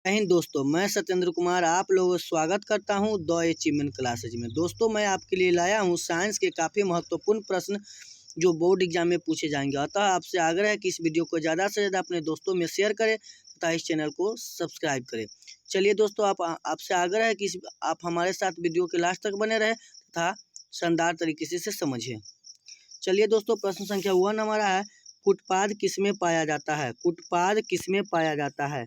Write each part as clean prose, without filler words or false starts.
जय हिंद दोस्तों, मैं सत्येंद्र कुमार आप लोगों का स्वागत करता हूं द अचीवमेंट क्लासेज में। दोस्तों, मैं आपके लिए लाया हूं साइंस के काफ़ी महत्वपूर्ण प्रश्न जो बोर्ड एग्जाम में पूछे जाएंगे। अतः आपसे आग्रह है कि इस वीडियो को ज़्यादा से ज़्यादा अपने दोस्तों में शेयर करें तथा इस चैनल को सब्सक्राइब करें। चलिए दोस्तों, आपसे आग्रह है कि आप हमारे साथ वीडियो के लास्ट तक बने रहें तथा शानदार तरीके से समझें। चलिए दोस्तों, प्रश्न संख्या 1 हमारा है, कुटपाद किसमें पाया जाता है? कुटपाद किसमें पाया जाता है?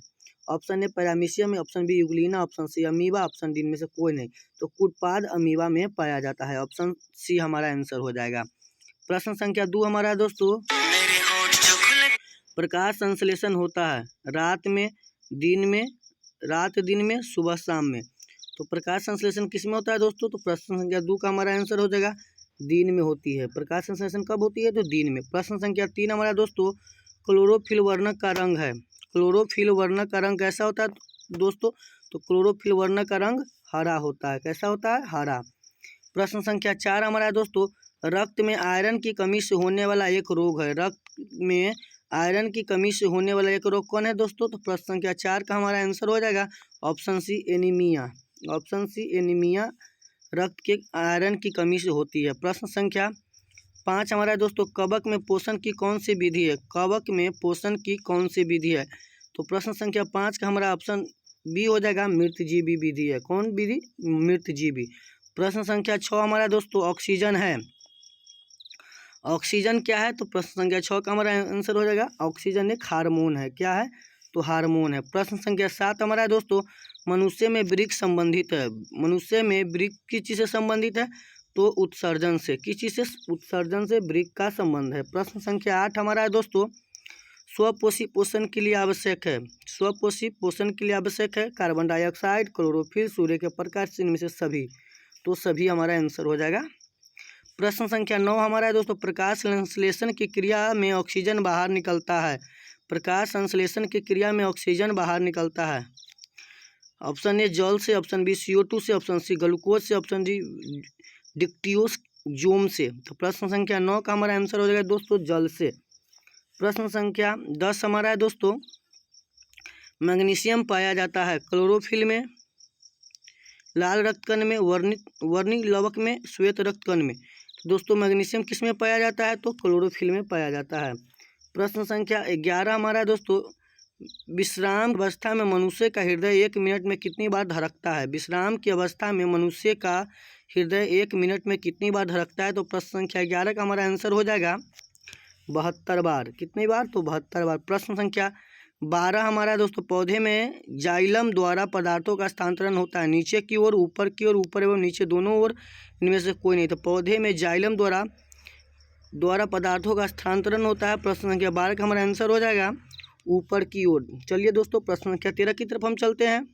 ऑप्शन ए पैरामीशियम में, option B euglena, option C amoeba, option D इनमें से कोई नहीं। तो कुटपाद अमीबा में पाया जाता है, ऑप्शन सी हमारा आंसर हो जाएगा। प्रश्न संख्या 2 हमारा है दोस्तों, प्रकाश संश्लेषण होता है रात में, दिन में, रात दिन में, सुबह शाम में। तो प्रकाश संश्लेषण किस में होता है दोस्तों? तो प्रश्न संख्या 2 का हमारा आंसर हो जाएगा दिन में होती है। प्रकाश संश्लेषण कब होती है? तो दिन में। प्रश्न संख्या 3 हमारा दोस्तों, क्लोरोफिल वर्णक का रंग है। क्लोरोफिल वर्णक का रंग कैसा होता है दोस्तों? तो क्लोरोफिल वर्णक का रंग हरा होता है। कैसा होता है? हरा। प्रश्न संख्या 4 हमारा है दोस्तों, रक्त में आयरन की कमी से होने वाला एक रोग है। रक्त में आयरन की कमी से होने वाला एक रोग कौन है दोस्तों? तो प्रश्न संख्या 4 का हमारा आंसर हो जाएगा option C anaemia. Option C anaemia रक्त के आयरन की कमी से होती है। प्रश्न संख्या 5 हमारा दोस्तों, कवक में पोषण की कौन सी विधि है? कवक में पोषण की कौन सी विधि है? तो प्रश्न संख्या 5 का हमारा ऑप्शन बी हो जाएगा मृतजीवी विधि है। कौन विधि? मृतजीवी। प्रश्न संख्या 6 हमारा दोस्तों, ऑक्सीजन है। ऑक्सीजन क्या है? तो प्रश्न संख्या 6 का हमारा आंसर हो जाएगा ऑक्सीजन एक हार्मोन है। क्या है? तो हार्मोन है। प्रश्न संख्या 7 हमारा दोस्तों, मनुष्य में वृक्क संबंधित है। मनुष्य में वृक्क किस चीज़ से संबंधित है? तो उत्सर्जन से। किस चीज़ से? उत्सर्जन से वृक्क का संबंध है। प्रश्न संख्या 8 हमारा है दोस्तों, स्वपोषी पोषण के लिए आवश्यक है। स्वपोषी पोषण के लिए आवश्यक है कार्बन डाइऑक्साइड, क्लोरोफिल, सूर्य के प्रकाश, इनमें से सभी। तो सभी हमारा आंसर हो जाएगा। प्रश्न संख्या 9 हमारा है दोस्तों, प्रकाश संश्लेषण की क्रिया में ऑक्सीजन बाहर निकलता है। प्रकाश संश्लेषण की क्रिया में ऑक्सीजन बाहर निकलता है। ऑप्शन ए जल से, ऑप्शन बी CO2 से, ऑप्शन सी ग्लूकोज से, ऑप्शन डी डिक्टियोजोम से। तो प्रश्न संख्या 9 का हमारा आंसर हो जाएगा दोस्तों जल से। प्रश्न संख्या 10 हमारा है दोस्तों, मैग्नीशियम पाया जाता है क्लोरोफिल में, लाल रक्तकण में, वर्णी लवक में, श्वेत रक्तकण में। तो दोस्तों मैग्नीशियम किस में पाया जाता है? तो क्लोरोफिल में पाया जाता है। प्रश्न संख्या 11 हमारा है दोस्तों, विश्राम अवस्था में मनुष्य का हृदय 1 मिनट में कितनी बार धड़कता है? विश्राम की अवस्था में मनुष्य का हृदय 1 मिनट में कितनी बार धड़कता है? तो प्रश्न संख्या 11 का हमारा आंसर हो जाएगा 72 बार। कितनी बार? तो 72 बार। प्रश्न संख्या 12 हमारा दोस्तों, पौधे में जाइलम द्वारा पदार्थों का स्थानांतरण होता है नीचे की ओर, ऊपर की ओर, ऊपर एवं नीचे दोनों ओर, इनमें से कोई नहीं। तो पौधे में जाइलम द्वारा पदार्थों का स्थानांतरण होता है। प्रश्न संख्या 12 का हमारा आंसर हो जाएगा ऊपर की ओर। चलिए दोस्तों, प्रश्न संख्या 13 की तरफ हम चलते हैं।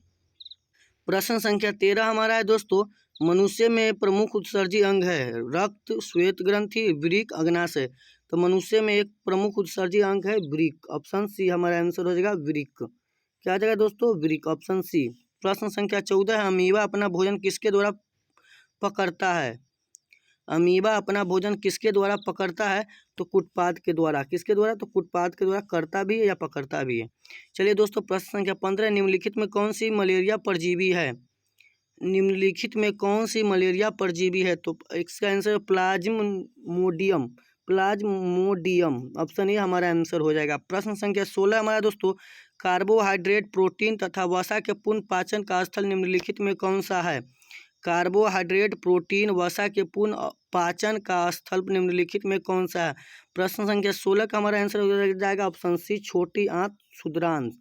प्रश्न संख्या 13 हमारा है दोस्तों, मनुष्य में प्रमुख उत्सर्जी अंग है रक्त, श्वेत ग्रंथि, वृक्क, अग्नाशय। तो मनुष्य में एक प्रमुख उत्सर्जी अंग है वृक्क। ऑप्शन सी हमारा आंसर हो जाएगा वृक्क। क्या आ जाएगा दोस्तों? वृक्क। Option C. प्रश्न संख्या 14 है, अमीबा अपना भोजन किसके द्वारा पकड़ता है? अमीबा अपना भोजन किसके द्वारा पकड़ता है? तो कुटपाद के द्वारा। किसके द्वारा? तो कुटपाद के द्वारा करता भी है या पकड़ता भी है। चलिए दोस्तों, प्रश्न संख्या 15, निम्नलिखित में कौन सी मलेरिया परजीवी है? निम्नलिखित में कौन सी मलेरिया परजीवी है? तो इसका answer Plasmodium. Plasmodium option A हमारा आंसर हो जाएगा। प्रश्न संख्या 16 हमारा दोस्तों, कार्बोहाइड्रेट, प्रोटीन तथा वसा के पूर्ण पाचन का स्थल निम्नलिखित में कौन सा है? कार्बोहाइड्रेट, प्रोटीन, वसा के पूर्ण पाचन का स्थल निम्नलिखित में कौन सा है? प्रश्न संख्या 16 का हमारा आंसर हो जाएगा ऑप्शन सी छोटी आंत क्षुद्रांत।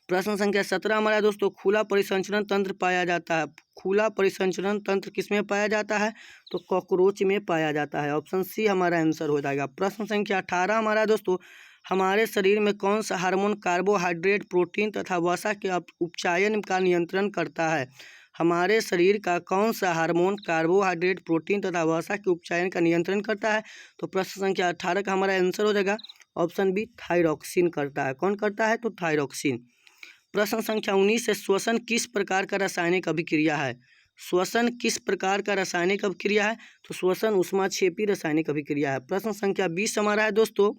प्रश्न संख्या 17 हमारा दोस्तों, खुला परिसंचरण तंत्र पाया जाता है। खुला परिसंचरण तंत्र किसमें पाया जाता है? तो कॉकरोच में पाया जाता है। ऑप्शन सी हमारा आंसर हो जाएगा। प्रश्न संख्या 18 हमारा दोस्तों, हमारे शरीर में कौन सा हार्मोन कार्बोहाइड्रेट, प्रोटीन तथा वसा के उपचयन का नियंत्रण करता है? हमारे शरीर का कौन सा हार्मोन कार्बोहाइड्रेट, प्रोटीन तथा वसा के उपचयन का नियंत्रण करता है? तो प्रश्न संख्या 18 का हमारा आंसर हो जाएगा ऑप्शन बी थायरॉक्सिन करता है। कौन करता है? तो थायरॉक्सिन। प्रश्न संख्या 19 है, श्वसन किस प्रकार का रासायनिक अभिक्रिया है? श्वसन किस प्रकार का रासायनिक अभिक्रिया है? तो श्वसन ऊष्माक्षेपी रासायनिक अभिक्रिया है। प्रश्न संख्या 20 हमारा है दोस्तों,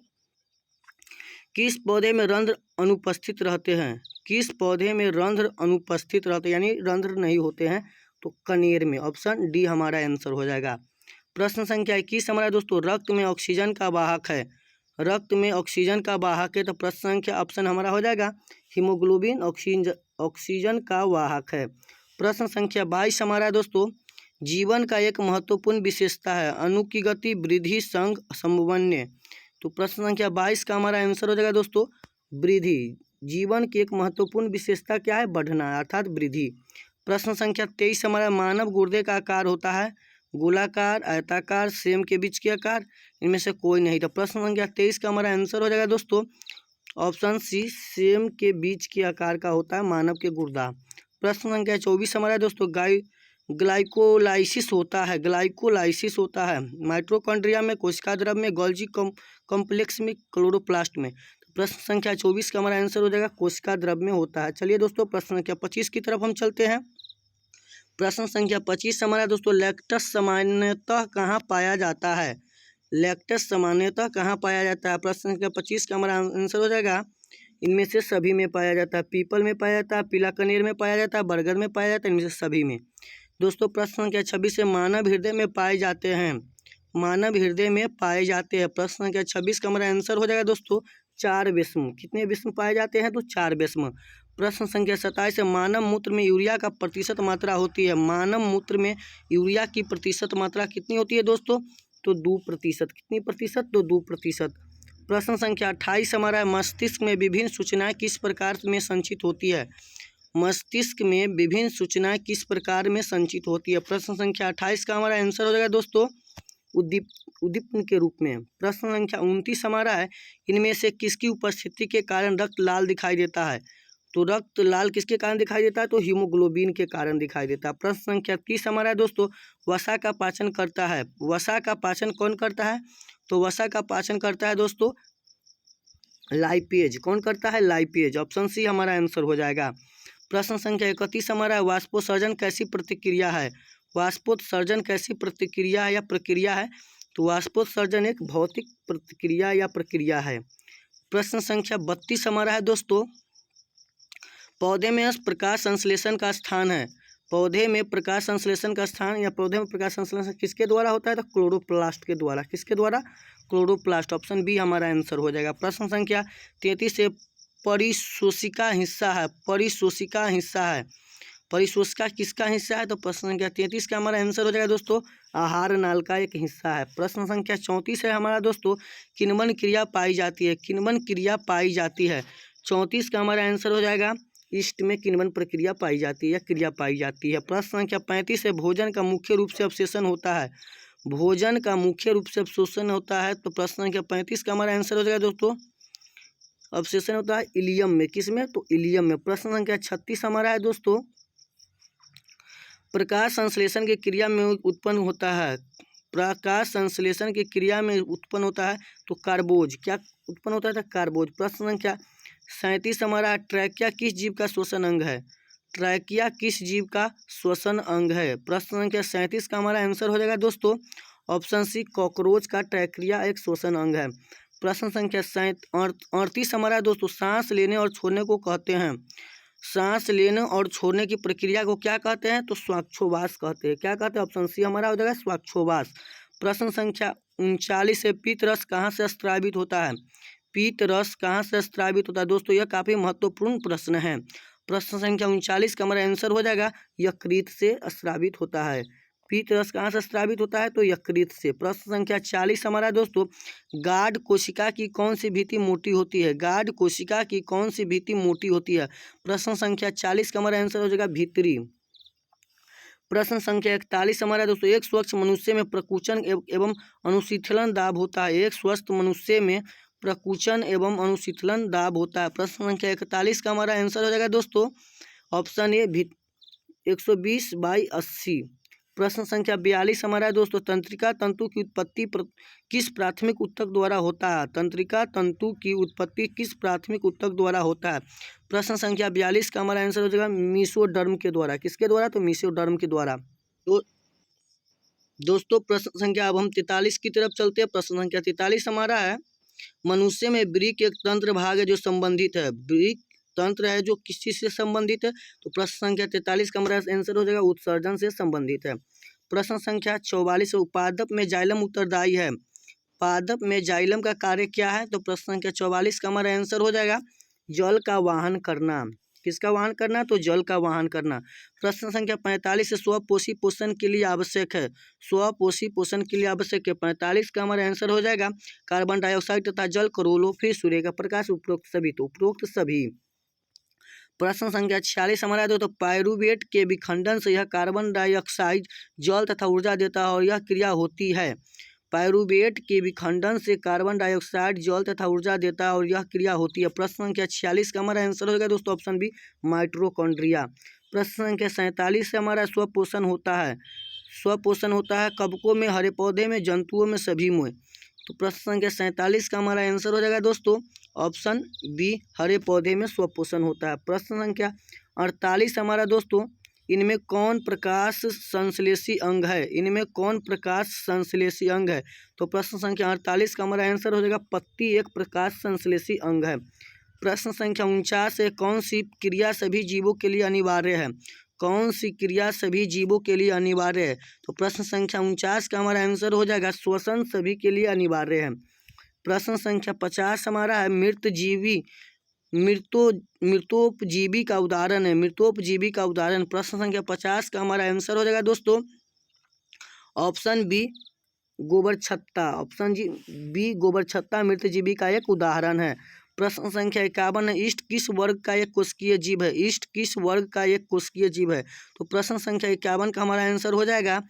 किस पौधे में रंध्र अनुपस्थित रहते हैं? किस पौधे में रंध्र अनुपस्थित रहते हैं यानी रंध्र नहीं होते हैं? तो कनेर में। ऑप्शन डी हमारा आंसर हो जाएगा। प्रश्न संख्या 21 हमारा दोस्तों, रक्त में ऑक्सीजन का वाहक है। रक्त में ऑक्सीजन का वाहक है तो प्रश्न संख्या ऑप्शन हमारा हो जाएगा हीमोग्लोबिन ऑक्सीजन का वाहक है। प्रश्न संख्या 22 हमारा दोस्तों, जीवन का एक महत्वपूर्ण विशेषता है अणु की गति, वृद्धि, संघ, समन्वय। तो प्रश्न संख्या 22 का हमारा आंसर हो जाएगा दोस्तों वृद्धि। जीवन की एक महत्वपूर्ण विशेषता क्या है? बढ़ना अर्थात वृद्धि। प्रश्न संख्या 23 हमारा, मानव गुर्दे का आकार होता है गोलाकार, आयताकार, सेम के बीच के आकार, इनमें से कोई नहीं। तो प्रश्न संख्या 23 का हमारा आंसर हो जाएगा दोस्तों ऑप्शन सी, सेम के बीच के आकार का होता है मानव के गुर्दा। प्रश्न संख्या 24 हमारा दोस्तों, ग्लाइकोलाइसिस होता है माइटोकॉन्ड्रिया में, कोशिका द्रव में, गोल्जी कॉम्प्लेक्स में, क्लोरोप्लास्ट में। तो प्रश्न संख्या 24 का हमारा आंसर हो जाएगा कोशिका द्रव में होता है। चलिए दोस्तों प्रश्न संख्या 25 की तरफ हम चलते हैं। प्रश्न संख्या 25 हमारा दोस्तों, लैक्टस सामान्यतः कहाँ पाया जाता है? लैक्टस सामान्यतः कहाँ पाया जाता है? प्रश्न संख्या 25 का हमारा आंसर हो जाएगा इनमें से सभी में पाया जाता है। पीपल में पाया जाता है, पीला कनेर में पाया जाता है, बरगद में पाया जाता है, इनमें से सभी में। दोस्तों प्रश्न संख्या 26 से मानव हृदय में पाए जाते हैं। मानव हृदय में पाए जाते हैं। प्रश्न संख्या 26 का हमारा आंसर हो जाएगा दोस्तों 4 विषम। कितने विषम पाए जाते हैं? तो 4 विषम। प्रश्न संख्या 27 है, मानव मूत्र में यूरिया का प्रतिशत मात्रा होती है। मानव मूत्र में यूरिया की प्रतिशत मात्रा कितनी होती है दोस्तों? तो 2%। कितनी प्रतिशत? तो 2%। प्रश्न संख्या 28 हमारा, मस्तिष्क में विभिन्न सूचनाएं किस प्रकार में संचित होती है? मस्तिष्क में विभिन्न सूचनाएं किस प्रकार में संचित होती है? प्रश्न संख्या 28 का हमारा आंसर हो जाएगा दोस्तों उद्दीपन के रूप में। प्रश्न संख्या 29 हमारा है, इनमें से किसकी उपस्थिति के कारण रक्त लाल दिखाई देता है? तो रक्त लाल किसके कारण दिखाई देता है? तो हीमोग्लोबिन के कारण दिखाई देता है। प्रश्न संख्या 30 हमारा है दोस्तों, वसा का पाचन करता है। वसा का पाचन कौन करता है? तो वसा का पाचन करता है दोस्तों लाइपेज। कौन करता है? लाइपेज। ऑप्शन सी हमारा आंसर हो जाएगा। प्रश्न संख्या 31 हमारा, वाष्पोत्सर्जन कैसी प्रतिक्रिया है? वाष्पोत्सर्जन कैसी प्रतिक्रिया है या प्रक्रिया है? तो वाष्पोत्सर्जन एक भौतिक प्रतिक्रिया या प्रक्रिया है। प्रश्न संख्या 32 हमारा है दोस्तों, पौधे में प्रकाश संश्लेषण का स्थान है। पौधे में प्रकाश संश्लेषण का स्थान या पौधे में प्रकाश संश्लेषण किसके द्वारा होता है? तो क्लोरोप्लास्ट के द्वारा। किसके द्वारा? क्लोरोप्लास्ट। ऑप्शन बी हमारा आंसर हो जाएगा। प्रश्न संख्या 33 से परिशोषिका हिस्सा है। परिशोषिका हिस्सा है। परिशोषिका किसका हिस्सा है? तो प्रश्न संख्या 33 का हमारा आंसर हो जाएगा दोस्तों आहार नाल का एक हिस्सा है। प्रश्न संख्या 34 है हमारा दोस्तों, किण्वन क्रिया पाई जाती है। किण्वन क्रिया पाई जाती है। 34 का हमारा आंसर हो जाएगा ईस्ट में किण्वन प्रक्रिया पाई जाती है या क्रिया पाई जाती है। प्रश्न संख्या 35 है, भोजन का मुख्य रूप से अवशोषण होता है। भोजन का मुख्य रूप से अवशोषण होता है। तो प्रश्न संख्या 35 का हमारा आंसर हो जाएगा दोस्तों अवशोषण होता है इलियम में। किस में? तो इलियम में। प्रश्न संख्या 36 हमारा है दोस्तों, प्रकाश संश्लेषण की क्रिया में उत्पन्न होता है। प्रकाश संश्लेषण की क्रिया में उत्पन्न होता है तो कार्बोज। क्या उत्पन्न होता है? तो कार्बोज। प्रश्न संख्या 37 हमारा, ट्रैकिया किस जीव का श्वसन अंग है? ट्रैकिया किस जीव का श्वसन अंग है? प्रश्न संख्या 37 का हमारा आंसर हो जाएगा दोस्तों ऑप्शन सी, कॉकरोच का ट्रैकिया एक श्वसन अंग है। प्रश्न संख्या 38 हमारा दोस्तों, सांस लेने और छोड़ने को कहते हैं। सांस लेने और छोड़ने की प्रक्रिया को क्या कहते हैं? तो श्वासोच्छ्वास कहते हैं। क्या कहते हैं? ऑप्शन सी हमारा हो जाएगा श्वासोच्छ्वास। प्रश्न संख्या 39 है, पीत रस कहाँ से स्रावित होता है? पीत रस कहाँ से स्रावित होता है? दोस्तों यह काफ़ी महत्वपूर्ण प्रश्न है। प्रश्न संख्या 39 का हमारा आंसर हो जाएगा यकृत से स्रावित होता है। पीत रस कहाँ से स्रावित होता है? तो यकृत से। प्रश्न संख्या 40 हमारा दोस्तों, गाढ़ कोशिका की कौन सी भित्ति मोटी होती है? गाढ़ कोशिका की कौन सी भित्ति मोटी होती है? प्रश्न संख्या 40 का हमारा आंसर हो जाएगा भीतरी। प्रश्न संख्या 41 हमारा दोस्तों, एक स्वस्थ मनुष्य में प्रकुचन एवं अनुशीतलन दाब होता है। एक स्वस्थ मनुष्य में प्रकुचन एवं अनुशीतलन दाब होता है। प्रश्न संख्या 41 का हमारा आंसर हो जाएगा दोस्तों ऑप्शन ए 120/80। प्रश्न संख्या 42 हमारा है दोस्तों, तंत्रिका तंतु की उत्पत्ति किस प्राथमिक ऊतक द्वारा होता है? तंत्रिका तंतु की उत्पत्ति किस प्राथमिक ऊतक द्वारा होता है? प्रश्न संख्या 42 का हमारा आंसर हो जाएगा मीसोडर्म के द्वारा। किसके द्वारा? तो मीसोडर्म के द्वारा। तो दोस्तों प्रश्न संख्या अब हम 43 की तरफ चलते हैं। प्रश्न संख्या 43 हमारा है, मनुष्य में वृक्क एक तंत्र भाग है जो संबंधित है, वृक्क तंत्र है जो किस चीज से संबंधित है, तो प्रश्न संख्या 43 का हमारा आंसर हो जाएगा उत्सर्जन से संबंधित है। प्रश्न संख्या 44, उपादप में जाइलम उत्तरदायी है, पादप में जाइलम का कार्य क्या है, तो प्रश्न संख्या 44 का हमारा आंसर हो जाएगा जल का वाहन करना। किसका वाहन करना, तो जल का वाहन करना। प्रश्न संख्या 45, स्वपोषी पोषण के लिए आवश्यक है, स्वपोषी पोषण के लिए आवश्यक है, 45 का हमारा आंसर हो जाएगा कार्बन डाइऑक्साइड तथा जल, क्लोरोफिल, सूर्य का प्रकाश, उपरोक्त सभी, तो उपरोक्त सभी। प्रश्न संख्या 46 हमारा दो, तो पायरुवेट के विखंडन से यह कार्बन डाइऑक्साइड, जल तथा ऊर्जा देता है और यह क्रिया होती है। पायरुवेट के विखंडन से कार्बन डाइऑक्साइड, जल तथा ऊर्जा देता है और यह क्रिया होती है। प्रश्न संख्या 46 का हमारा आंसर हो जाएगा दोस्तों ऑप्शन बी माइटोकॉन्ड्रिया। प्रश्न संख्या 47 से हमारा स्वपोषण होता है, स्वपोषण होता है कवकों में, हरे पौधे में, जंतुओं में, सभी में, तो प्रश्न संख्या 47 का हमारा आंसर हो जाएगा दोस्तों ऑप्शन बी हरे पौधे में स्वपोषण होता है। प्रश्न संख्या 48 हमारा दोस्तों, इनमें कौन प्रकाश संश्लेषी अंग है, इनमें कौन प्रकाश संश्लेषी अंग है, तो प्रश्न संख्या 48 का हमारा आंसर हो जाएगा पत्ती एक प्रकाश संश्लेषी अंग है। प्रश्न संख्या 49 है, कौन सी क्रिया सभी जीवों के लिए अनिवार्य है, कौन सी क्रिया सभी जीवों के लिए अनिवार्य है, तो प्रश्न संख्या 49 का हमारा आंसर हो जाएगा श्वसन सभी के लिए अनिवार्य है। प्रश्न संख्या 50 हमारा है, मृतजीवी मृतोपजीवी का उदाहरण है, मृतोपजीवी का उदाहरण। प्रश्न संख्या 50 का हमारा आंसर हो जाएगा दोस्तों ऑप्शन बी गोबर छत्ता, ऑप्शन जी बी गोबर छत्ता मृतजीवी का एक उदाहरण है। प्रश्न संख्या 51 है, ईस्ट किस वर्ग का एक कोशिकीय जीव है, ईस्ट किस वर्ग का एक कोशिकीय जीव है, तो प्रश्न संख्या 51 का हमारा आंसर हो जाएगा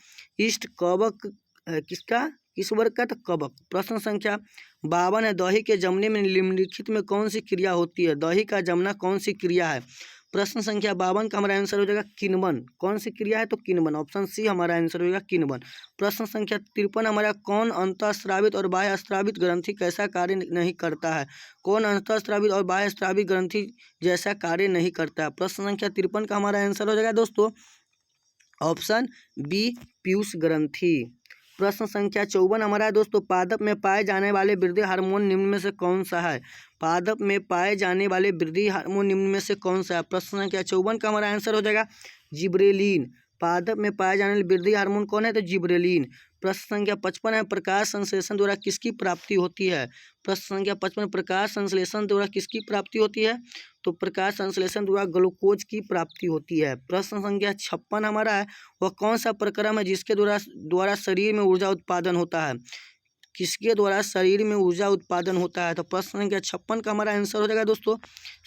ईस्ट कवक है, किसका, किस वर्ग का, तो कवक। प्रश्न संख्या 52 है, दही के जमने में निम्नलिखित में कौन सी क्रिया होती है, दही का जमना कौन सी क्रिया है, प्रश्न संख्या 52 का हमारा आंसर हो जाएगा किण्वन, कौन सी क्रिया है, तो किण्वन, ऑप्शन सी हमारा आंसर होगा किण्वन। प्रश्न संख्या 53 हमारा, कौन अंतःस्रावित और बाह्य स्रावित ग्रंथि कैसा कार्य नहीं करता है, कौन अंतःस्रावित और बाह्य स्रावित ग्रंथि जैसा कार्य नहीं करता है। प्रश्न संख्या 53 का हमारा आंसर हो जाएगा दोस्तों ऑप्शन बी पीयूष ग्रंथि। प्रश्न संख्या 54 हमारा है दोस्तों, पादप में पाए जाने वाले वृद्धि हार्मोन निम्न में से कौन सा है, पादप में पाए जाने वाले वृद्धि हार्मोन निम्न में से कौन सा है। प्रश्न संख्या 54 का हमारा आंसर हो जाएगा जिब्रेलिन, पादप में पाए जाने वाले वृद्धि हार्मोन कौन है, तो जिब्रेलिन। प्रश्न संख्या 55 है, प्रकाश संश्लेषण द्वारा किसकी प्राप्ति होती है, प्रश्न संख्या 55 प्रकाश संश्लेषण द्वारा किसकी प्राप्ति होती है, तो प्रकाश संश्लेषण द्वारा ग्लूकोज की प्राप्ति होती है। प्रश्न संख्या 56 हमारा है, वह कौन सा प्रक्रम है जिसके द्वारा शरीर में ऊर्जा उत्पादन होता है, किसके द्वारा शरीर में ऊर्जा उत्पादन होता है, तो प्रश्न संख्या 56 का हमारा आंसर हो जाएगा दोस्तों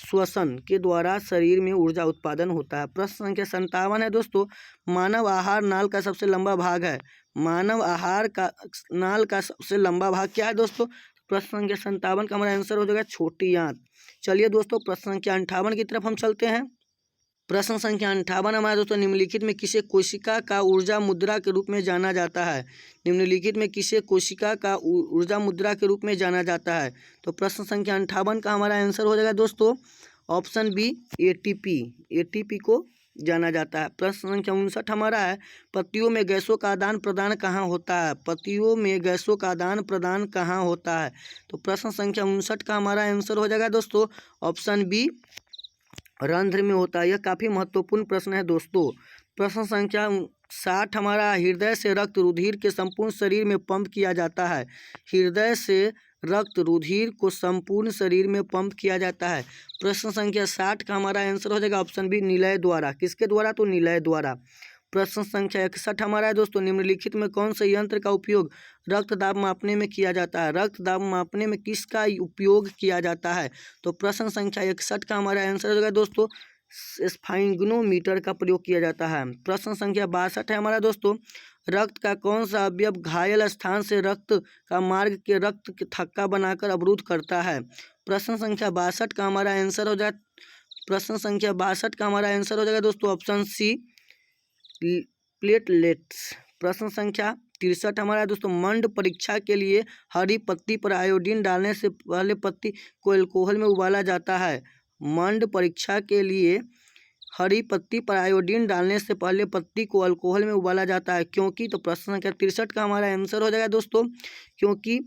श्वसन के द्वारा शरीर में ऊर्जा उत्पादन होता है। प्रश्न संख्या 57 है दोस्तों, मानव आहार नाल का सबसे लंबा भाग है, मानव आहार का नाल का सबसे लंबा भाग क्या है दोस्तों, प्रश्न संख्या 57 का हमारा आंसर हो जाएगा छोटी आंत। चलिए दोस्तों प्रश्न संख्या 58 की तरफ हम चलते हैं। प्रश्न संख्या 58 हमारे दोस्तों, निम्नलिखित में किसे कोशिका का ऊर्जा मुद्रा के रूप में जाना जाता है, निम्नलिखित में किसे कोशिका का ऊर्जा मुद्रा के रूप में जाना जाता है, तो प्रश्न संख्या 58 का हमारा आंसर हो जाएगा दोस्तों ऑप्शन बी एटीपी, एटीपी को जाना जाता है। प्रश्न संख्या 59 हमारा है, पत्तियों में गैसों का आदान प्रदान कहाँ होता है, पत्तियों में गैसों का आदान प्रदान कहाँ होता है, तो प्रश्न संख्या 59 का हमारा आंसर हो जाएगा दोस्तों ऑप्शन बी रंध्र में होता है। यह काफ़ी महत्वपूर्ण प्रश्न है दोस्तों। प्रश्न संख्या 60 हमारा, हृदय से रक्त रुधिर के संपूर्ण शरीर में पंप किया जाता है, हृदय से रक्त रुधिर को संपूर्ण शरीर में पंप किया जाता है। प्रश्न संख्या 60 का हमारा आंसर हो जाएगा ऑप्शन बी निलय द्वारा, किसके द्वारा, तो निलय द्वारा। प्रश्न संख्या 61 हमारा है दोस्तों, निम्नलिखित में कौन से यंत्र का उपयोग रक्त दाब मापने में किया जाता है, रक्त दाब मापने में किसका उपयोग किया जाता है, तो प्रश्न संख्या 61 का हमारा आंसर हो जाएगा दोस्तों स्फाइग्नोमीटर का प्रयोग किया जाता है। प्रश्न संख्या 62 है हमारा दोस्तों, रक्त का कौन सा अवयव घायल स्थान से रक्त का मार्ग के रक्त के थक्का बनाकर अवरुद्ध करता है, प्रश्न संख्या 62 का हमारा आंसर हो जाए, प्रश्न संख्या 62 का हमारा आंसर हो जाएगा दोस्तों ऑप्शन सी प्लेटलेट्स। प्रश्न संख्या 63 हमारा दोस्तों, मंड परीक्षा के लिए हरी पत्ती पर आयोडीन डालने से पहले पत्ती को अल्कोहल में उबाला जाता है, मंड परीक्षा के लिए हरी पत्ती पर आयोडीन डालने से पहले पत्ती को अल्कोहल में उबाला जाता है क्योंकि, तो प्रश्न संख्या 63 का हमारा आंसर हो जाएगा दोस्तों क्योंकि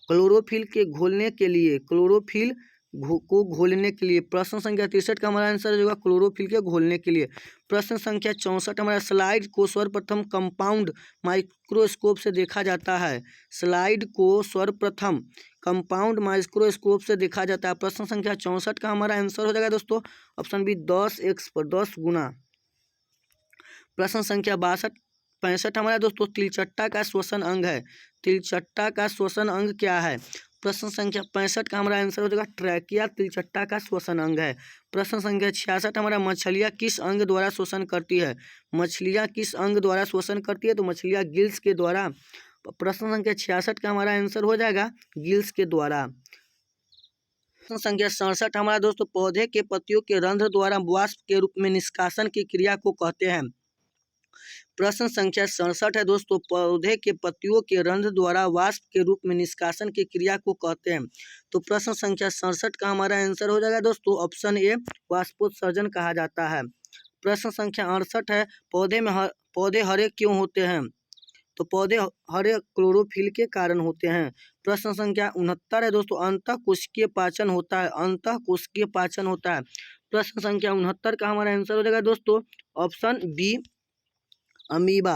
क्लोरोफिल के घोलने के लिए, क्लोरोफिल को घोलने के लिए। प्रश्न संख्या 63 का हमारा आंसर होगा क्लोरोफिल के घोलने के लिए। प्रश्न संख्या 64 हमारा, स्लाइड को सर्वप्रथम कंपाउंड माइक्रोस्कोप से देखा जाता है। स्लाइड को सर्वप्रथम कंपाउंड माइक्रोस्कोप से देखा जाता है। प्रश्न संख्या 64 का हमारा आंसर हो जाएगा दोस्तों ऑप्शन बी 10x पर 10 गुना। प्रश्न संख्या 65 हमारा दोस्तों, तिलचट्टा का श्वसन अंग है। तिलचट्टा का श्वसन अंग क्या है? प्रश्न संख्या 65 का हमारा आंसर हो जाएगा ट्रैकिया तिलचट्टा का श्वसन अंग है। प्रश्न संख्या 66 हमारा, मछलियाँ किस अंग द्वारा श्वसन करती है? मछलियाँ किस अंग द्वारा श्वसन करती है? तो मछलियाँ गिल्स के द्वारा। प्रश्न संख्या 66 का हमारा आंसर हो जाएगा गिल्स के द्वारा। प्रश्न संख्या 67 हमारा दोस्तों, पौधे के पत्तियों के रंध्र द्वारा वाष्प के रूप में निष्कासन की क्रिया को कहते हैं। प्रश्न संख्या 67 है दोस्तों, पौधे के पत्तियों के रंध्र द्वारा वाष्प के रूप में निष्कासन की क्रिया को कहते हैं। तो प्रश्न संख्या 67 का हमारा आंसर हो जाएगा दोस्तों ऑप्शन ए, वाष्पोत्सर्जन कहा जाता है। प्रश्न संख्या 68 है, पौधे हरे क्यों होते हैं? तो पौधे हरे क्लोरोफिल के कारण होते हैं। प्रश्न संख्या 69 है दोस्तों, अंतःकोशिकीय पाचन होता है। अंतःकोशिकीय पाचन होता है। प्रश्न संख्या 69 का हमारा आंसर हो जाएगा दोस्तों ऑप्शन बी, अमीबा।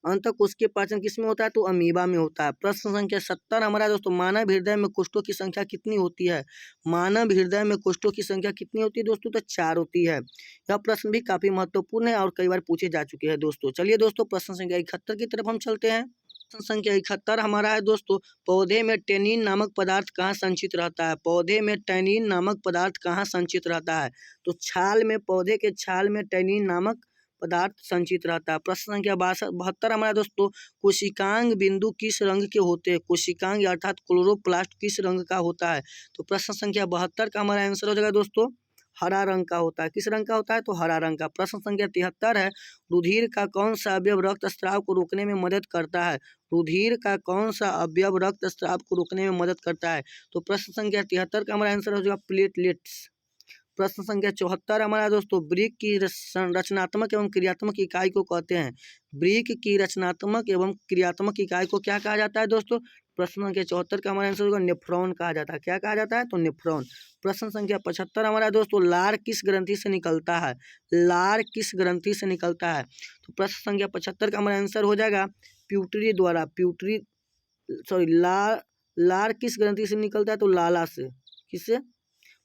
अंतःकोशिकीय पाचन किसमें होता है? तो अमीबा में होता है। प्रश्न संख्या 70 हमारा दोस्तों, मानव हृदय में कोष्ठों की संख्या कितनी होती है? मानव हृदय में कोष्ठों की संख्या कितनी होती है दोस्तों? तो 4 होती है। यह प्रश्न भी काफी महत्वपूर्ण है और कई बार पूछे जा चुके हैं दोस्तों। चलिए दोस्तों प्रश्न संख्या 71 की तरफ हम चलते हैं। प्रश्न संख्या 71 हमारा है दोस्तों, पौधे में टैनिन नामक पदार्थ कहाँ संचित रहता है? पौधे में टैनिन नामक पदार्थ कहाँ संचित रहता है? तो छाल में, पौधे के छाल में टैनिन नामक पदार्थ संचित रहता है। प्रश्न संख्या 72 हमारा दोस्तों, कोशिकांग बिंदु किस रंग के होते हैं? कोशिकांग अर्थात क्लोरोप्लास्ट किस रंग का होता है? तो प्रश्न संख्या 72 का हमारा आंसर हो जाएगा दोस्तों हरा रंग का होता है। किस रंग का होता है? तो हरा रंग का। प्रश्न संख्या 73 है, रुधिर का कौन सा अवयव रक्त स्राव को रोकने में मदद करता है? रुधिर का कौन सा अवयव रक्त स्राव को रोकने में मदद करता है? तो प्रश्न संख्या 73 का हमारा आंसर हो जाएगा प्लेटलेट्स। प्रश्न संख्या 74 हमारा दोस्तों, ब्रिक की रचनात्मक एवं क्रियात्मक इकाई को कहते हैं। ब्रिक की रचनात्मक एवं क्रियात्मक इकाई को क्या कहा जाता है दोस्तों? प्रश्न संख्या 74 का हमारा आंसर होगा नेफ्रॉन कहा जाता है। क्या कहा जाता है? तो नेफ्रॉन। प्रश्न संख्या 75 हमारा दोस्तों, लार किस ग्रंथि से निकलता है? लार किस ग्रंथि से निकलता है? तो प्रश्न संख्या 75 का हमारा आंसर हो जाएगा प्यूटरी द्वारा। लार किस ग्रंथि से निकलता है? तो लाला से। किससे?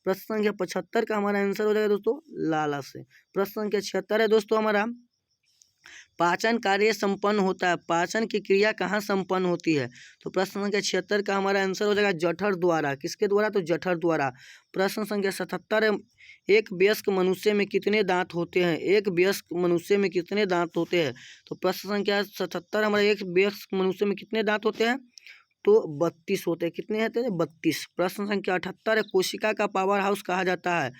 प्रश्न संख्या 75 का हमारा आंसर हो जाएगा दोस्तों लाला से। प्रश्न संख्या 76 है दोस्तों हमारा, पाचन कार्य संपन्न होता है। पाचन की क्रिया कहाँ संपन्न होती है? तो प्रश्न संख्या 76 का हमारा आंसर हो जाएगा जठर द्वारा। किसके द्वारा? तो जठर द्वारा। प्रश्न संख्या 77 है, एक वयस्क मनुष्य में कितने दांत होते हैं? एक वयस्क मनुष्य में कितने दांत होते हैं? तो प्रश्न संख्या 77 हमारा, एक वयस्क मनुष्य में कितने दांत होते हैं? तो 32 होते हैं। कितने होते हैं? 32। प्रश्न संख्या 78 है, कोशिका का पावर हाउस कहा जाता है।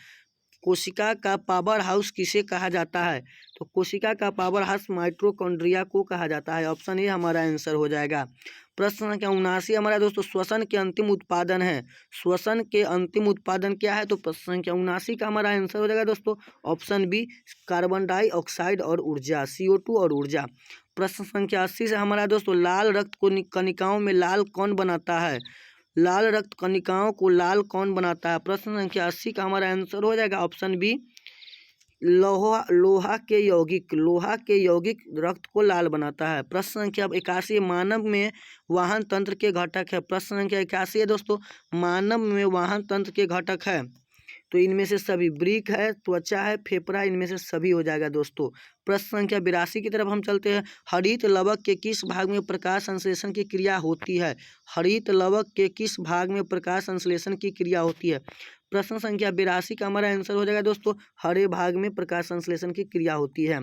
कोशिका का पावर हाउस किसे कहा जाता है? तो कोशिका का पावर हाउस माइटोकॉन्ड्रिया को कहा जाता है। ऑप्शन ए हमारा आंसर हो जाएगा। प्रश्न संख्या 79 हमारा दोस्तों, श्वसन के अंतिम उत्पादन है। श्वसन के अंतिम उत्पादन क्या है? तो प्रश्न संख्या 79 का हमारा आंसर हो जाएगा दोस्तों ऑप्शन बी, कार्बन डाइऑक्साइड और ऊर्जा, CO2 और ऊर्जा। प्रश्न संख्या 80 से हमारा दोस्तों, लाल रक्त को कणिकाओं में लाल कौन बनाता है? लाल रक्त कणिकाओं को लाल कौन बनाता है? प्रश्न संख्या 80 का हमारा आंसर हो जाएगा ऑप्शन बी, लोहा के यौगिक रक्त को लाल बनाता है। प्रश्न संख्या 81, मानव में वाहन तंत्र के घटक है। प्रश्न संख्या 81 है दोस्तों, मानव में वाहन तंत्र के घटक है। तो इनमें से सभी, ब्रिक है, त्वचा है, फेफड़ा, इनमें से सभी हो जाएगा दोस्तों। प्रश्न संख्या 82 की तरफ हम चलते हैं, हरित लवक के किस भाग में प्रकाश संश्लेषण की क्रिया होती है? हरित लवक के किस भाग में प्रकाश संश्लेषण की क्रिया होती है? प्रश्न संख्या 82 का हमारा आंसर हो जाएगा दोस्तों हरे भाग में प्रकाश संश्लेषण की क्रिया होती है।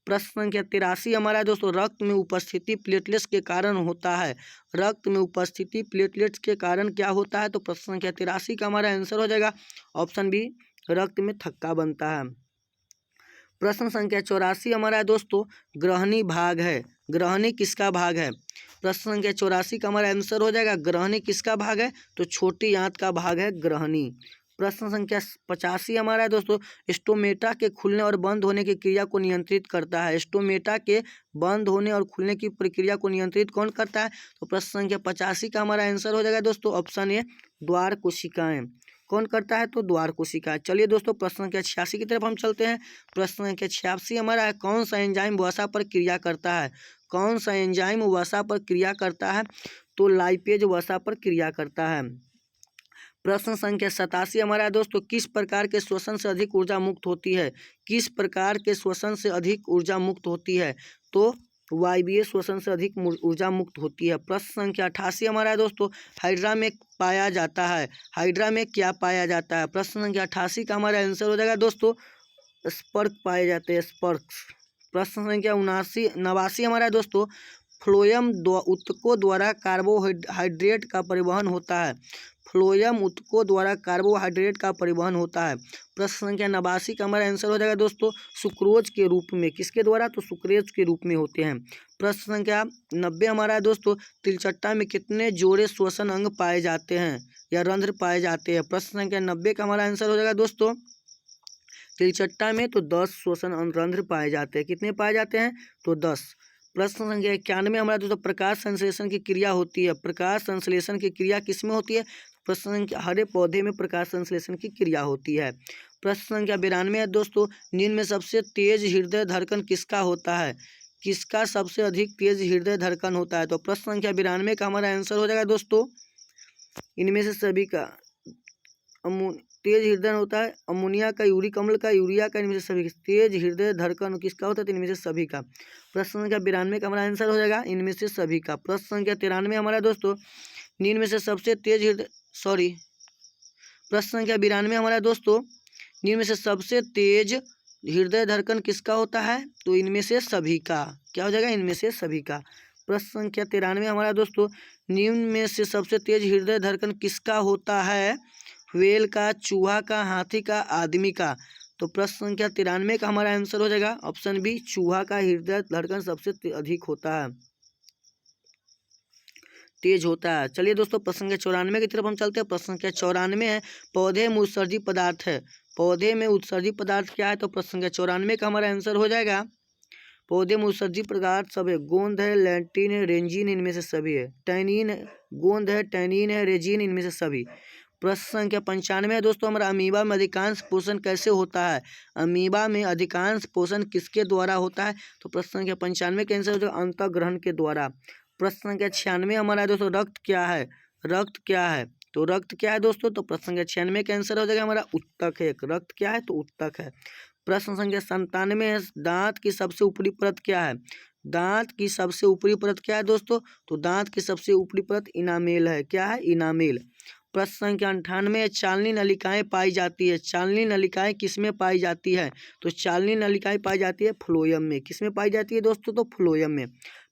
प्रश्न संख्या 83 हमारा दोस्तों, रक्त में उपस्थिति प्लेटलेट्स के कारण होता है। रक्त में उपस्थिति प्लेटलेट्स के कारण क्या होता है? तो प्रश्न संख्या 83 का हमारा आंसर हो जाएगा ऑप्शन बी, रक्त में थक्का बनता है। प्रश्न संख्या 84 हमारा दोस्तों, ग्रहणी भाग है। ग्रहणी किसका भाग है? प्रश्न संख्या 84 का हमारा आंसर हो जाएगा, ग्रहणी किसका भाग है? तो छोटी आंत का भाग है ग्रहणी। प्रश्न संख्या 85 हमारा है दोस्तों, स्टोमेटा के खुलने और बंद होने की क्रिया को नियंत्रित करता है। स्टोमेटा के बंद होने और खुलने की प्रक्रिया को नियंत्रित कौन करता है? तो प्रश्न संख्या 85 का हमारा आंसर हो जाएगा दोस्तों ऑप्शन ए, द्वार कोशिकाएं। कौन करता है? तो द्वार कोशिकाएं। चलिए दोस्तों प्रश्न संख्या 86 की तरफ हम चलते हैं। प्रश्न संख्या 86 हमारा है, कौन सा एंजाइम वसा पर क्रिया करता है? कौन सा एंजाइम वसा पर क्रिया करता है? तो लाइपेज वसा पर क्रिया करता है। प्रश्न संख्या 87 हमारा है दोस्तों, किस प्रकार के श्वसन से अधिक ऊर्जा मुक्त होती है? किस प्रकार के श्वसन से अधिक ऊर्जा मुक्त होती है? तो वायवीय श्वसन से अधिक ऊर्जा मुक्त होती है। प्रश्न संख्या 88 हमारा है दोस्तों, हाइड्रा में पाया जाता है। हाइड्रा में क्या पाया जाता है? प्रश्न संख्या 88 का हमारा आंसर हो जाएगा दोस्तों, स्पर्क पाए जाते हैं, स्पर्क। प्रश्न संख्या 89 हमारा है दोस्तों, फ्लोएम ऊतकों द्वारा कार्बोहाइड्रेट का परिवहन होता है। फ्लोएम ऊतकों द्वारा कार्बोहाइड्रेट का परिवहन होता है। प्रश्न संख्या 89 का हमारा आंसर हो जाएगा दोस्तों, सुक्रोज के रूप में। किसके द्वारा? तो सुक्रोज के रूप में होते हैं। प्रश्न संख्या 90 हमारा है दोस्तों, तिलचट्टा में कितने जोड़े श्वसन अंग पाए जाते हैं या रंध्र पाए जाते हैं? प्रश्न संख्या 90 का हमारा आंसर हो जाएगा दोस्तों, तिलचट्टा में तो 10 श्वसन रंध्र पाए जाते हैं। कितने पाए जाते हैं? तो 10। प्रश्न संख्या 91 हमारा दोस्तों, प्रकाश संश्लेषण की क्रिया होती है। प्रकाश संश्लेषण की क्रिया किसमें होती है? प्रश्न संख्या, हरे पौधे में प्रकाश संश्लेषण की क्रिया होती है। प्रश्न संख्या 92 है दोस्तों, निम्न में सबसे तेज हृदय धड़कन किसका होता है? किसका सबसे अधिक तेज हृदय धड़कन होता है? तो प्रश्न संख्या 92 का हमारा आंसर हो जाएगा दोस्तों, इनमें से सभी का। तेज हृदय होता है अमोनिया का, यूरिक अम्ल का, यूरिया का, इनमें से सभी। तेज हृदय धड़कन किसका होता है? तो इनमें से सभी का। प्रश्न संख्या 92 का हमारा आंसर हो जाएगा इनमें से सभी का। प्रश्न संख्या 93 हमारा दोस्तों, निम्न में से सबसे तेज हृदय प्रश्न संख्या 92 हमारा दोस्तों, निम्न में से सबसे तेज हृदय धड़कन किसका होता है? तो इनमें से सभी का। क्या हो जाएगा? इनमें से सभी का। प्रश्न संख्या 93 हमारा दोस्तों, निम्न में से सबसे तेज हृदय धड़कन किसका होता है? व्हेल का, चूहा का, हाथी का, आदमी का। तो प्रश्न संख्या 93 का हमारा आंसर हो जाएगा ऑप्शन बी, चूहा का हृदय धड़कन सबसे अधिक होता है, तेज होता है। चलिए दोस्तों प्रश्न संख्या 94 की तरफ हम चलते हैं। प्रश्न संख्या 94 है, पौधे में उत्सर्जी पदार्थ है। पौधे में उत्सर्जी पदार्थ क्या है? तो प्रश्न संख्या 94 का हमारा आंसर हो जाएगा, पौधे में उत्सर्जी पदार्थ सब है। गोंद है, लैंटिन है, रेंजिन, इनमें से सभी है। टैनिन है, गोंद है, टैनिन है, रेजिन, इनमें से सभी। प्रश्न संख्या 95 है दोस्तों, हमारा अमीबा में अधिकांश पोषण कैसे होता है? अमीबा में अधिकांश पोषण किसके द्वारा होता है? तो प्रश्न संख्या 95 का आंसर हो जाएगा अंतःग्रहण के द्वारा। प्रश्न संख्या 96 हमारा है दोस्तों, रक्त क्या है? रक्त क्या है? तो रक्त क्या है दोस्तों? तो प्रश्न संख्या 96 का आंसर हो जाएगा हमारा उत्तक है। रक्त क्या है? तो उत्तक है। प्रश्न संख्या 97 है, दांत की सबसे ऊपरी परत क्या है? दांत की सबसे ऊपरी परत क्या है दोस्तों? तो दांत की सबसे ऊपरी परत इनामेल है। क्या है? इनामेल। प्रश्न संख्या 98 है, चालनी नलिकाएं पाई जाती है। चालनी नलिकाएं किसमें पाई जाती है? तो चालनी नलिकाएं पाई जाती है फ्लोएम में। किसमें पाई जाती है दोस्तों? तो फ्लोएम में।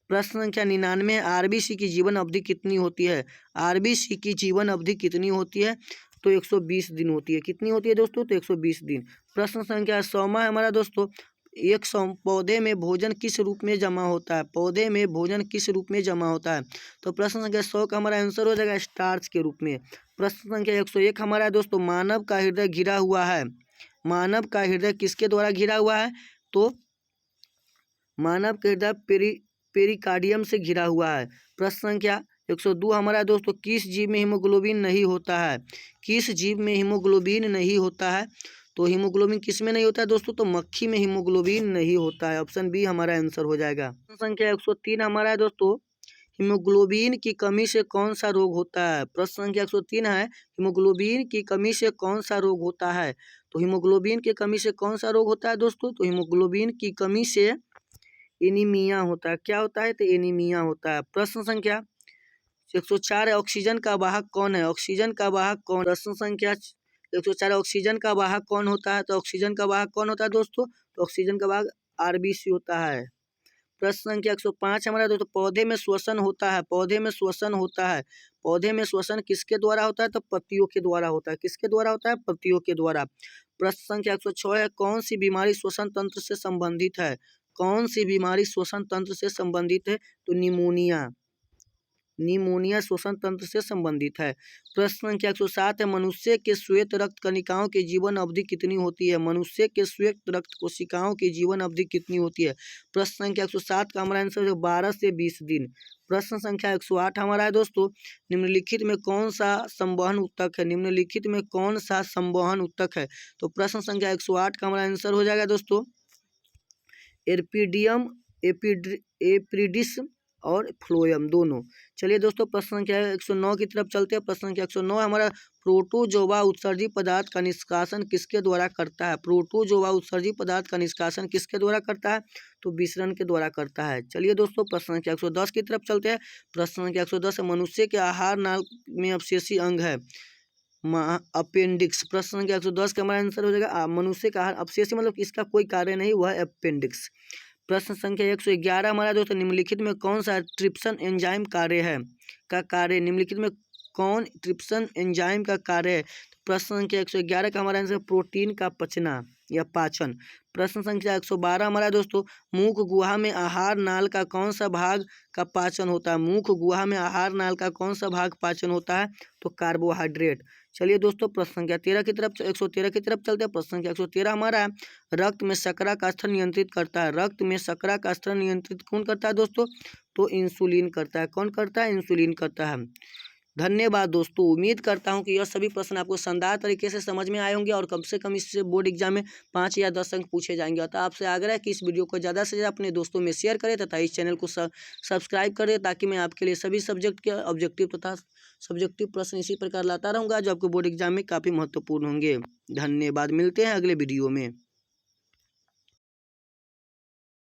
प्रश्न संख्या 99 है, आरबीसी की जीवन अवधि कितनी होती है? आरबीसी की जीवन अवधि कितनी होती है? तो 120 दिन होती है। कितनी होती है दोस्तों? तो 120 दिन। प्रश्न संख्या 100 है हमारा दोस्तों, एक पौधे में भोजन किस रूप में जमा होता है? पौधे में भोजन किस रूप में जमा होता है? तो प्रश्न संख्या 100 का हमारा आंसर हो जाएगा स्टार्च के रूप में। प्रश्न संख्या 101 हमारा दोस्तों, मानव का हृदय घिरा हुआ है। मानव का हृदय किसके द्वारा घिरा हुआ है? तो मानव का हृदय पेरिकार्डियम से घिरा हुआ है। प्रश्न संख्या 102 हमारा दोस्तों, किस जीव में हीमोग्लोबिन नहीं होता है? किस जीव में हीमोग्लोबिन नहीं होता है? तो हीमोग्लोबिन किस में नहीं होता है दोस्तों? तो मक्खी में हीमोग्लोबिन नहीं होता है। ऑप्शन बी हमारा आंसर हो जाएगा। प्रश्न संख्या 103 हमारा है दोस्तों, हीमोग्लोबिन की कमी से कौन सा रोग होता है? प्रश्न संख्या 103 है, हीमोग्लोबिन की कमी से कौन सा रोग होता है? तो हीमोग्लोबिन की कमी से कौन सा रोग होता है दोस्तों? तो हीमोग्लोबिन की कमी से एनीमिया होता है। क्या होता है? तो एनीमिया होता है। प्रश्न संख्या 104 है, ऑक्सीजन का वाहक कौन है? ऑक्सीजन का वाहक कौन? प्रश्न संख्या 104, ऑक्सीजन का वाहक कौन होता है? तो ऑक्सीजन का वाहक कौन होता है दोस्तों? तो ऑक्सीजन का वाहक आरबीसी होता है। प्रश्न संख्या 105 हमारा दोस्तों, पौधे में श्वसन होता है। पौधे में श्वसन होता है। पौधे में श्वसन किसके द्वारा होता है? तो पत्तियों के द्वारा होता है। किसके द्वारा होता है? पत्तियों के द्वारा। प्रश्न संख्या 106 है, कौन सी बीमारी श्वसन तंत्र से संबंधित है? कौन सी बीमारी श्वसन तंत्र से संबंधित है? तो निमोनिया। निमोनिया श्वसन तंत्र से संबंधित है। प्रश्न संख्या 107 है, मनुष्य के श्वेत रक्त कणिकाओं की जीवन अवधि कितनी होती है? मनुष्य के श्वेत रक्त कोशिकाओं की जीवन अवधि कितनी होती है? प्रश्न संख्या 107 का हमारा आंसर है 12 से 20 दिन। प्रश्न संख्या 108 हमारा है दोस्तों, निम्नलिखित में कौन सा संवहन उत्तक है? निम्नलिखित में कौन सा संवहन उत्तक है? तो प्रश्न संख्या 108 का हमारा आंसर हो जाएगा दोस्तों एर्पिडियम, एप्रिडिस और फ्लोएम दोनों। चलिए दोस्तों प्रश्न संख्या 109 की तरफ चलते हैं। प्रश्न संख्या 109 हमारा, प्रोटोजोआ उत्सर्जी पदार्थ का निष्कासन किसके द्वारा करता है? प्रोटोजोआ उत्सर्जी पदार्थ का निष्कासन किसके द्वारा करता है? तो विसरण के द्वारा करता है। चलिए दोस्तों प्रश्न संख्या 110 की तरफ चलते हैं। प्रश्न संख्या 110 है, मनुष्य के आहार नाल में अवशेषी अंग है अपेंडिक्स। प्रश्न संख्या 110 का हमारा आंसर हो जाएगा मनुष्य का आहार अवशेषी मतलब इसका कोई कार्य नहीं, वह अपेंडिक्स। प्रश्न संख्या 111 हमारा दोस्तों, निम्नलिखित में कौन सा ट्रिप्सन एंजाइम कार्य है निम्नलिखित में कौन ट्रिप्सन एंजाइम का कार्य है? प्रश्न संख्या 111 का हमारा आंसर प्रोटीन का पचना या पाचन। प्रश्न संख्या 112 हमारा दोस्तों, मुख गुहा में आहार नाल का कौन सा भाग का पाचन होता है? मुख गुहा में आहार नाल का कौन सा भाग पाचन होता है? तो कार्बोहाइड्रेट। चलिए दोस्तों प्रश्न संख्या 13 की तरफ 113 की तरफ चलते हैं। प्रश्न संख्या 113 हमारा है, रक्त में शर्करा का स्तर नियंत्रित करता है। रक्त में शर्करा का स्तर नियंत्रित कौन करता है दोस्तों? तो इंसुलिन करता है। कौन करता है? इंसुलिन करता है। धन्यवाद दोस्तों, उम्मीद करता हूं कि यह सभी प्रश्न आपको शानदार तरीके से समझ में आए होंगे और कम से कम इससे बोर्ड एग्जाम में 5 या 10 अंक पूछे जाएंगे। अतः आपसे आग्रह है कि इस वीडियो को ज़्यादा से ज़्यादा अपने दोस्तों में शेयर करें तथा इस चैनल को सब्सक्राइब करें, ताकि मैं आपके लिए सभी सब्जेक्ट के ऑब्जेक्टिव तथा सब्जेक्टिव प्रश्न इसी प्रकार लाता रहूँगा जो आपको बोर्ड एग्जाम में काफ़ी महत्वपूर्ण होंगे। धन्यवाद, मिलते हैं अगले वीडियो में।